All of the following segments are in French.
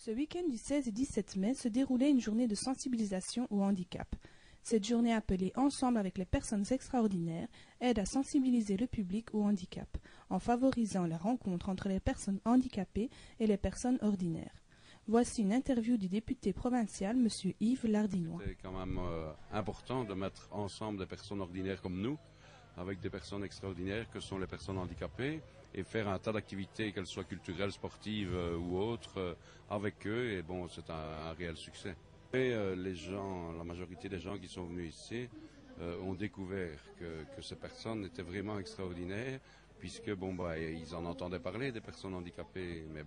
Ce week-end du 16 et 17 mai se déroulait une journée de sensibilisation au handicap. Cette journée appelée Ensemble avec les personnes extraordinaires aide à sensibiliser le public au handicap, en favorisant la rencontre entre les personnes handicapées et les personnes ordinaires. Voici une interview du député provincial, M. Yves Lardinois. C'est quand même important de mettre ensemble des personnes ordinaires comme nous, avec des personnes extraordinaires que sont les personnes handicapées, et faire un tas d'activités, qu'elles soient culturelles, sportives ou autres, avec eux, et bon, c'est un réel succès. Et la majorité des gens qui sont venus ici ont découvert que ces personnes étaient vraiment extraordinaires, puisque ils en entendaient parler des personnes handicapées, mais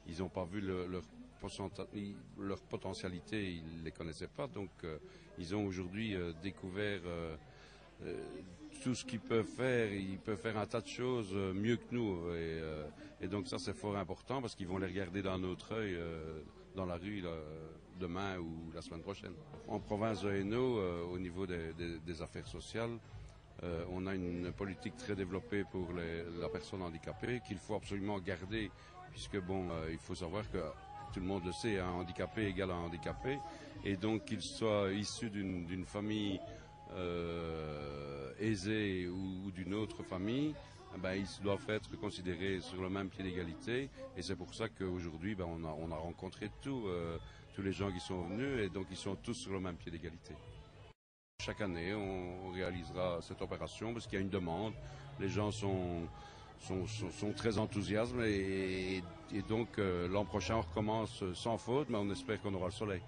ils n'ont pas vu leur potentialité, ils ne les connaissaient pas, donc ils ont aujourd'hui découvert tout ce qu'ils peuvent faire. Ils peuvent faire un tas de choses mieux que nous, et donc ça c'est fort important parce qu'ils vont les regarder d'un autre œil dans la rue demain ou la semaine prochaine. En province de Hainaut, au niveau des affaires sociales, on a une politique très développée pour la personne handicapée qu'il faut absolument garder, puisque il faut savoir que tout le monde le sait, un handicapé égale un handicapé, et donc qu'il soit issu d'une famille aisée ou d'une autre famille, ils doivent être considérés sur le même pied d'égalité, et c'est pour ça qu'aujourd'hui on a rencontré tous les gens qui sont venus, et donc ils sont tous sur le même pied d'égalité. Chaque année, on réalisera cette opération parce qu'il y a une demande. Les gens sont très enthousiastes, et donc l'an prochain on recommence sans faute, mais on espère qu'on aura le soleil.